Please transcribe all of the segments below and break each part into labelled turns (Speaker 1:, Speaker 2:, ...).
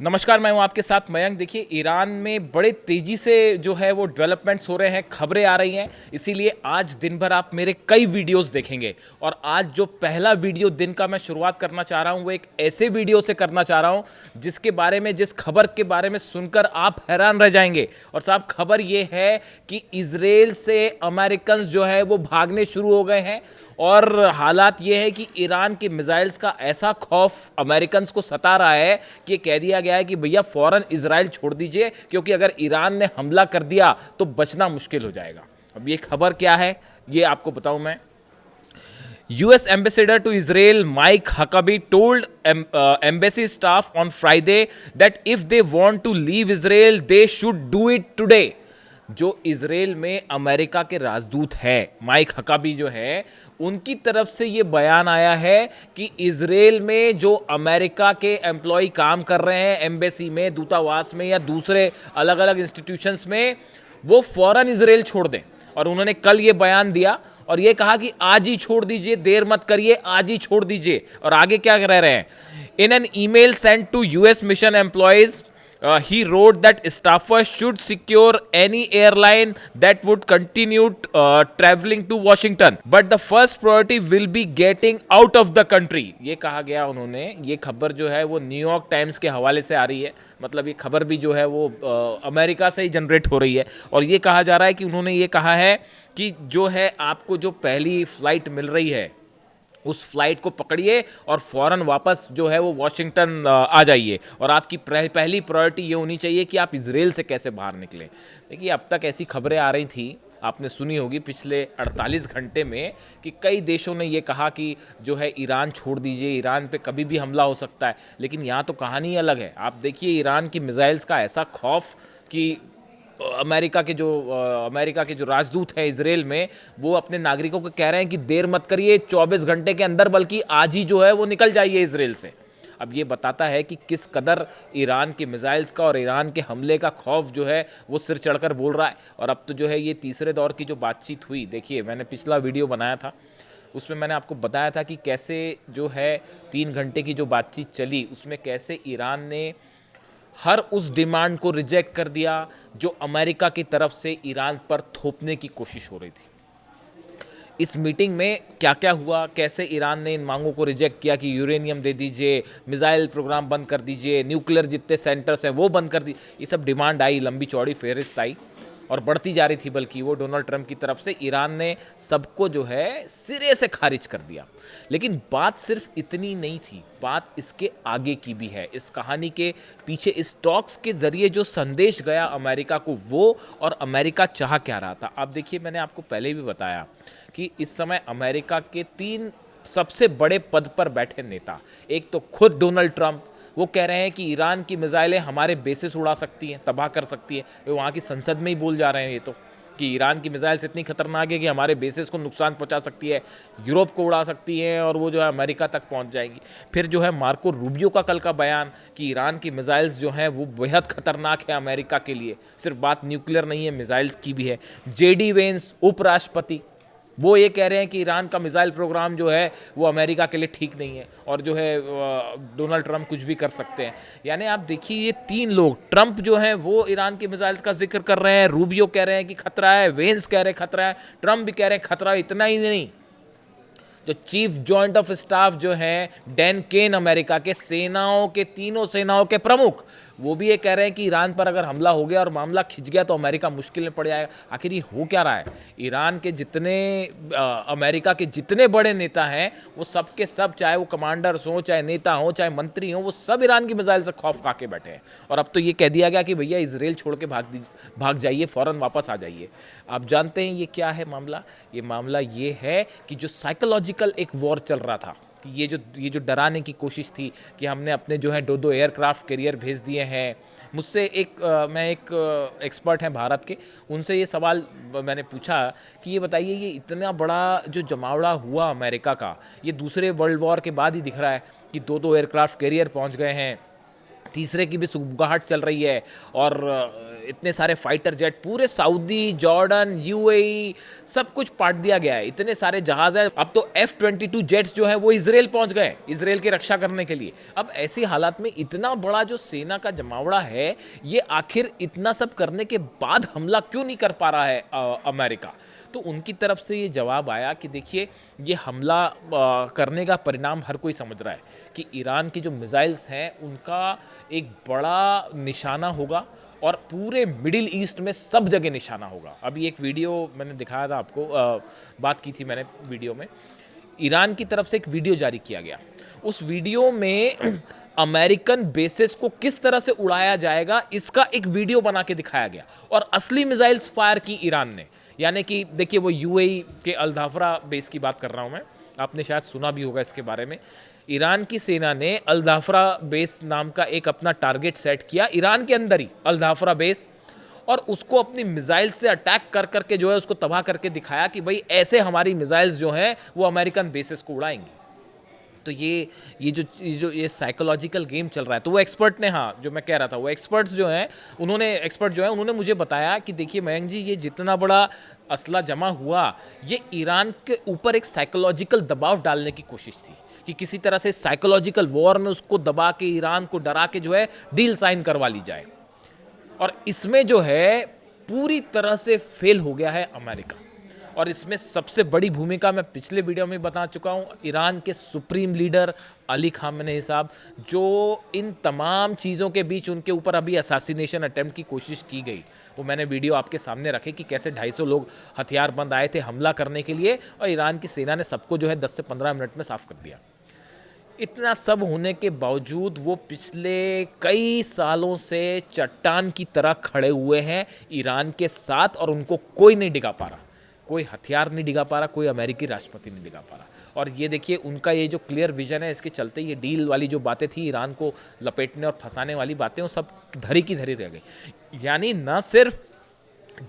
Speaker 1: नमस्कार, मैं हूं आपके साथ मयंक। देखिए, ईरान में बड़े तेजी से जो है वो डेवलपमेंट्स हो रहे हैं, खबरें आ रही हैं। इसीलिए आज दिन भर आप मेरे कई वीडियोस देखेंगे। और आज जो पहला वीडियो दिन का मैं शुरुआत करना चाह रहा हूं, वो एक ऐसे वीडियो से करना चाह रहा हूं जिसके बारे में, जिस खबर के बारे में सुनकर आप हैरान रह जाएंगे। और साहब, खबर ये है कि इजराइल से अमेरिकन जो है वो भागने शुरू हो गए हैं। और हालात ये है कि ईरान के मिसाइल्स का ऐसा खौफ अमेरिकन को सता रहा है कि ये कह दिया गया है कि भैया फौरन इजराइल छोड़ दीजिए, क्योंकि अगर ईरान ने हमला कर दिया तो बचना मुश्किल हो जाएगा। अब ये खबर क्या है, ये आपको बताऊं मैं। US ambassador to Israel Mike Huckabee told embassy staff on Friday that if they want to leave Israel, they should do it today. जो इजराइल में अमेरिका के राजदूत है माइक हकाबी जो है, उनकी तरफ से ये बयान आया है कि इजराइल में जो अमेरिका के एम्प्लॉय काम कर रहे हैं, एम्बेसी में, दूतावास में या दूसरे अलग अलग इंस्टीट्यूशंस में, वो फौरन इजराइल छोड़ दें। और उन्होंने कल ये बयान दिया और ये कहा कि आज ही छोड़ दीजिए, देर मत करिए, आज ही छोड़ दीजिए। और आगे क्या कह रहे हैं, in an email sent to US mission employees, he wrote that staffers should secure any airline that would continue traveling to Washington, but the first priority will be getting out of the country. ये कहा गया उन्होंने। ये खबर जो है वो New York times के हवाले से आ रही है। मतलब ये खबर भी जो है वो अमेरिका से ही जनरेट हो रही है। और ये कहा जा रहा है कि उन्होंने ये कहा है कि जो है आपको जो पहली फ्लाइट मिल रही है, उस फ्लाइट को पकड़िए और फौरन वापस जो है वो वॉशिंगटन आ जाइए। और आपकी पहली प्रायोरिटी ये होनी चाहिए कि आप इजराइल से कैसे बाहर निकलें। देखिए, अब तक ऐसी खबरें आ रही थी, आपने सुनी होगी पिछले 48 घंटे में, कि कई देशों ने ये कहा कि जो है ईरान छोड़ दीजिए, ईरान पे कभी भी हमला हो सकता है। लेकिन यहाँ तो कहानी अलग है। आप देखिए, ईरान की मिसाइल्स का ऐसा खौफ कि अमेरिका के जो राजदूत हैं इजराइल में, वो अपने नागरिकों को कह रहे हैं कि देर मत करिए, 24 घंटे के अंदर, बल्कि आज ही जो है वो निकल जाइए इजराइल से। अब ये बताता है कि किस कदर ईरान के मिसाइल्स का और ईरान के हमले का खौफ जो है वो सिर चढ़कर बोल रहा है। और अब तो जो है ये तीसरे दौर की जो बातचीत हुई, देखिए मैंने पिछला वीडियो बनाया था, उसमें मैंने आपको बताया था कि कैसे जो है 3 घंटे की जो बातचीत चली, उसमें कैसे ईरान ने हर उस डिमांड को रिजेक्ट कर दिया जो अमेरिका की तरफ से ईरान पर थोपने की कोशिश हो रही थी। इस मीटिंग में क्या क्या हुआ, कैसे ईरान ने इन मांगों को रिजेक्ट किया कि यूरेनियम दे दीजिए, मिसाइल प्रोग्राम बंद कर दीजिए, न्यूक्लियर जितने सेंटर्स हैं वो बंद कर दीजिए, ये सब डिमांड आई, लंबी चौड़ी फहरिस्त आई और बढ़ती जा रही थी। बल्कि वो डोनाल्ड ट्रंप की तरफ से ईरान ने सबको जो है सिरे से खारिज कर दिया। लेकिन बात सिर्फ इतनी नहीं थी, बात इसके आगे की भी है। इस कहानी के पीछे, इस टॉक्स के जरिए जो संदेश गया अमेरिका को, वो और अमेरिका चाह क्या रहा था। आप देखिए, मैंने आपको पहले भी बताया कि इस समय अमेरिका के 3 सबसे बड़े पद पर बैठे नेता, एक तो खुद डोनाल्ड ट्रंप, वो कह रहे हैं कि ईरान की मिसाइलें हमारे बेसिस उड़ा सकती हैं, तबाह कर सकती है। वो वहाँ की संसद में ही बोल जा रहे हैं ये तो, कि ईरान की मिसाइल्स इतनी खतरनाक है कि हमारे बेसिस को नुकसान पहुंचा सकती है, यूरोप को उड़ा सकती है और वो जो है अमेरिका तक पहुंच जाएंगी। फिर जो है मार्को रूबियो का कल का बयान कि ईरान की मिसाइल्स जो हैं वो बेहद खतरनाक है अमेरिका के लिए। सिर्फ बात न्यूक्लियर नहीं है, मिसाइल्स की भी है। JD वेंस, उपराष्ट्रपति, वो ये कह रहे हैं कि ईरान का मिसाइल प्रोग्राम जो है वो अमेरिका के लिए ठीक नहीं है और जो है डोनाल्ड ट्रंप कुछ भी कर सकते हैं। यानी आप देखिए, ये 3 लोग, ट्रंप जो है वो ईरान के मिसाइल्स का जिक्र कर रहे हैं, रूबियो कह रहे हैं कि खतरा है, वेंस कह रहे हैं खतरा है, ट्रंप भी कह रहे हैं खतरा है। इतना ही नहीं, जो चीफ जॉइंट ऑफ स्टाफ जो है डैन केन, अमेरिका के सेनाओं के, तीनों सेनाओं के प्रमुख, वो भी ये कह रहे हैं कि ईरान पर अगर हमला हो गया और मामला खिंच गया तो अमेरिका मुश्किल में पड़ जाएगा। आखिर ये हो क्या रहा है? ईरान के जितने अमेरिका के जितने बड़े नेता हैं, वो सब के सब, चाहे वो कमांडर्स हों, चाहे नेता हों, चाहे मंत्री हों, वो सब ईरान की मिसाइल से खौफ खा के बैठे हैं। और अब तो ये कह दिया गया कि भैया इजराइल छोड़ के भाग जाइए, फ़ौरन वापस आ जाइए। आप जानते हैं ये क्या है मामला? ये मामला ये है कि जो साइकोलॉजिकल एक वॉर चल रहा था, कि ये जो डराने की कोशिश थी कि हमने अपने जो है 2-2 एयरक्राफ्ट कैरियर भेज दिए हैं। मुझसे मैं एक एक्सपर्ट हैं भारत के, उनसे ये सवाल मैंने पूछा कि ये बताइए, ये इतना बड़ा जो जमावड़ा हुआ अमेरिका का, ये दूसरे वर्ल्ड वॉर के बाद ही दिख रहा है कि 2-2 एयरक्राफ्ट कैरियर पहुंच गए हैं, तीसरे की भी सुगबुगाहट चल रही है। और इतने सारे फाइटर जेट, पूरे सऊदी, जॉर्डन, यूएई सब कुछ पाट दिया गया है, इतने सारे जहाज हैं। अब तो F-22 जेट्स जो है वो इजराइल पहुंच गए, इजराइल की रक्षा करने के लिए। अब ऐसी हालात में इतना बड़ा जो सेना का जमावड़ा है, ये आखिर इतना सब करने के बाद हमला क्यों नहीं कर पा रहा है अमेरिका? तो उनकी तरफ से ये जवाब आया कि देखिए, ये हमला करने का परिणाम हर कोई समझ रहा है कि ईरान की जो मिसाइल्स हैं उनका एक बड़ा निशाना होगा और पूरे मिडिल ईस्ट में सब जगह निशाना होगा। अभी एक वीडियो मैंने दिखाया था आपको, बात की थी मैंने वीडियो में, ईरान की तरफ से एक वीडियो जारी किया गया। उस वीडियो में अमेरिकन बेसिस को किस तरह से उड़ाया जाएगा इसका एक वीडियो बना के दिखाया गया, और असली मिसाइल्स फायर की ईरान ने। यानी कि देखिए, वो यूएई के अल-धाफरा बेस की बात कर रहा हूँ मैं, आपने शायद सुना भी होगा इसके बारे में। ईरान की सेना ने अल-धाफरा बेस नाम का एक अपना टारगेट सेट किया ईरान के अंदर ही, अल-धाफरा बेस, और उसको अपनी मिसाइल से अटैक कर करके जो है उसको तबाह करके दिखाया कि भाई ऐसे हमारी मिसाइल्स जो हैं वो अमेरिकन बेसिस को उड़ाएंगी। तो ये साइकोलॉजिकल गेम चल रहा है। तो वो एक्सपर्ट ने, हाँ जो मैं कह रहा था, वो एक्सपर्ट जो है उन्होंने मुझे बताया कि देखिए मयंक जी, ये जितना बड़ा असला जमा हुआ, ये ईरान के ऊपर एक साइकोलॉजिकल दबाव डालने की कोशिश थी कि किसी तरह से साइकोलॉजिकल वॉर में उसको दबा के, ईरान को डरा के जो है डील साइन करवा ली जाए। और इसमें जो है पूरी तरह से फेल हो गया है अमेरिका। और इसमें सबसे बड़ी भूमिका मैं पिछले वीडियो में बता चुका हूँ, ईरान के सुप्रीम लीडर अली खामेनेई साहब, जो इन तमाम चीज़ों के बीच उनके ऊपर अभी असैसिनेशन अटेम्प्ट की कोशिश की गई, वो मैंने वीडियो आपके सामने रखे कि कैसे 250 लोग हथियारबंद आए थे हमला करने के लिए, और ईरान की सेना ने सबको जो है 10 से 15 मिनट में साफ कर दिया। इतना सब होने के बावजूद वो पिछले कई सालों से चट्टान की तरह खड़े हुए हैं ईरान के साथ, और उनको कोई नहीं डिगा पा रहा, कोई हथियार नहीं डिगा पा रहा, कोई अमेरिकी राष्ट्रपति नहीं डिगा पा रहा। और ये देखिए, उनका ये जो क्लियर विजन है, इसके चलते ये डील वाली जो बातें थी, ईरान को लपेटने और फंसाने वाली बातें, वो सब धरी की धरी रह गई। यानी न सिर्फ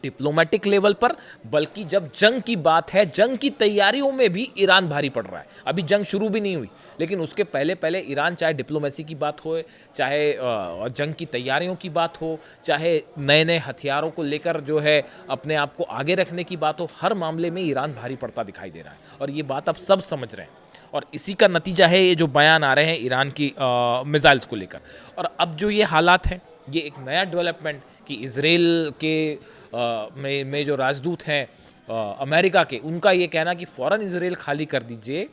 Speaker 1: डिप्लोमेटिक लेवल पर, बल्कि जब जंग की बात है, जंग की तैयारियों में भी ईरान भारी पड़ रहा है। अभी जंग शुरू भी नहीं हुई, लेकिन उसके पहले पहले ईरान, चाहे डिप्लोमेसी की बात हो, चाहे जंग की तैयारियों की बात हो, चाहे नए नए हथियारों को लेकर जो है अपने आप को आगे रखने की बात हो, हर मामले में ईरान भारी पड़ता दिखाई दे रहा है। और ये बात आप सब समझ रहे हैं, और इसी का नतीजा है ये जो बयान आ रहे हैं ईरान की मिसाइल्स को लेकर। और अब जो ये हालात हैं, ये एक नया डेवलपमेंट कि इजराइल के में जो राजदूत हैं अमेरिका के, उनका ये कहना कि फ़ौरन इजराइल खाली कर दीजिए।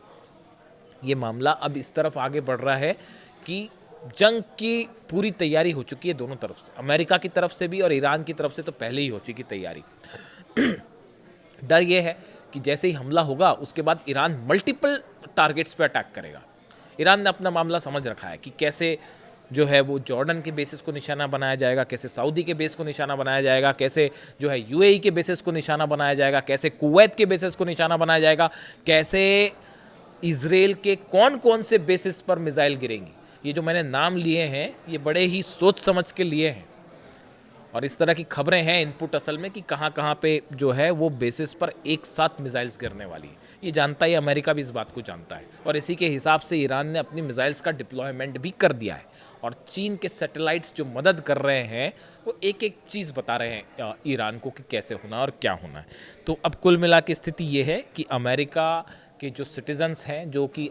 Speaker 1: ये मामला अब इस तरफ आगे बढ़ रहा है कि जंग की पूरी तैयारी हो चुकी है दोनों तरफ से, अमेरिका की तरफ से भी और ईरान की तरफ से तो पहले ही हो चुकी तैयारी। डर ये है कि जैसे ही हमला होगा उसके बाद ईरान मल्टीपल टारगेट्स पे अटैक करेगा। ईरान ने अपना मामला समझ रखा है कि कैसे जो है वो जॉर्डन के बेसिस को निशाना बनाया जाएगा, कैसे सऊदी के बेस को निशाना बनाया जाएगा, कैसे जो है यूएई के बेसिस को निशाना बनाया जाएगा, कैसे कुवैत के बेसिस को निशाना बनाया जाएगा, कैसे इजराइल के कौन कौन से बेसिस पर मिसाइल गिरेंगी। ये जो मैंने नाम लिए हैं, ये बड़े ही सोच समझ के लिए हैं, और इस तरह की खबरें हैं इनपुट असल में कि कहाँ कहाँ पे जो है वो बेसिस पर एक साथ मिसाइल्स गिरने वाली है। ये जानता है, अमेरिका भी इस बात को जानता है, और इसी के हिसाब से ईरान ने अपनी मिसाइल्स का डिप्लॉयमेंट भी कर दिया है। और चीन के सैटेलाइट्स जो मदद कर रहे हैं, वो एक एक चीज़ बता रहे हैं ईरान को कि कैसे होना और क्या होना है। तो अब कुल मिला के स्थिति ये है कि अमेरिका के जो सिटीजन्स हैं, जो कि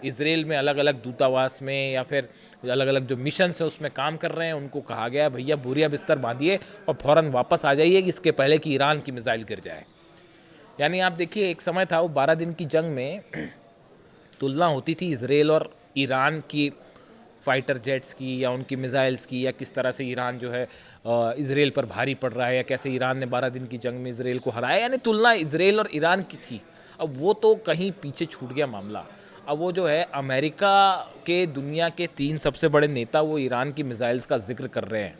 Speaker 1: इजराइल में अलग अलग दूतावास में या फिर अलग अलग जो मिशंस है उसमें काम कर रहे हैं, उनको कहा गया है भैया बोरिया बिस्तर बांधिए और फ़ौरन वापस आ जाइए कि इसके पहले कि ईरान की मिसाइल गिर जाए। यानी आप देखिए, एक समय था वो 12 दिन की जंग में तुलना होती थी इजराइल और ईरान की फाइटर जेट्स की या उनकी मिसाइल्स की, या किस तरह से ईरान जो है इजराइल पर भारी पड़ रहा है, या कैसे ईरान ने 12 दिन की जंग में इजराइल को हराया। यानी तुलना इजराइल और ईरान की थी। अब वो तो कहीं पीछे छूट गया मामला। अब वो जो है अमेरिका के दुनिया के 3 सबसे बड़े नेता वो ईरान की मिसाइल्स का जिक्र कर रहे हैं,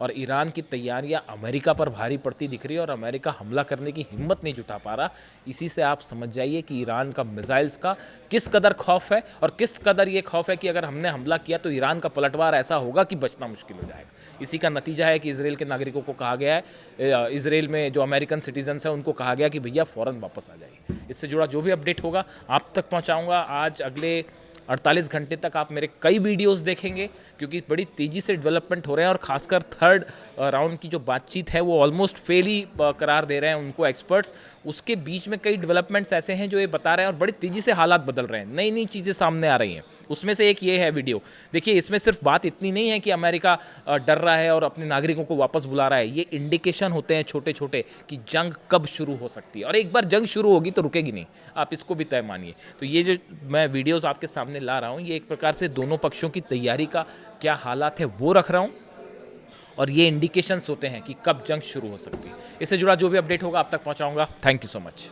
Speaker 1: और ईरान की तैयारियां अमेरिका पर भारी पड़ती दिख रही है, और अमेरिका हमला करने की हिम्मत नहीं जुटा पा रहा। इसी से आप समझ जाइए कि ईरान का मिसाइल्स का किस कदर खौफ है, और किस कदर ये खौफ है कि अगर हमने हमला किया तो ईरान का पलटवार ऐसा होगा कि बचना मुश्किल हो जाएगा। इसी का नतीजा है कि इजराइल के नागरिकों को कहा गया है, इजराइल में जो अमेरिकन सिटीजन्स हैं उनको कहा गया कि भैया फ़ौरन वापस आ जाइए। इससे जुड़ा जो भी अपडेट होगा आप तक पहुँचाऊँगा। आज अगले 48 घंटे तक आप मेरे कई वीडियोस देखेंगे, क्योंकि बड़ी तेज़ी से डेवलपमेंट हो रहे हैं और खासकर थर्ड राउंड की जो बातचीत है वो ऑलमोस्ट फेल ही करार दे रहे हैं उनको एक्सपर्ट्स। उसके बीच में कई डेवलपमेंट्स ऐसे हैं जो ये बता रहे हैं और बड़ी तेज़ी से हालात बदल रहे हैं, नई नई चीज़ें सामने आ रही हैं। उसमें से एक ये है वीडियो, देखिए इसमें सिर्फ बात इतनी नहीं है कि अमेरिका डर रहा है और अपने नागरिकों को वापस बुला रहा है, ये इंडिकेशन होते हैं छोटे छोटे कि जंग कब शुरू हो सकती है, और एक बार जंग शुरू होगी तो रुकेगी नहीं, आप इसको भी तय मानिए। तो ये जो मैं वीडियोस आपके सामने ला रहा हूँ, ये एक प्रकार से दोनों पक्षों की तैयारी का क्या हालात है वो रख रहा हूँ, और ये इंडिकेशंस होते हैं कि कब जंग शुरू हो सकती है। इससे जुड़ा जो भी अपडेट होगा आप तक पहुँचाऊँगा। Thank you so much.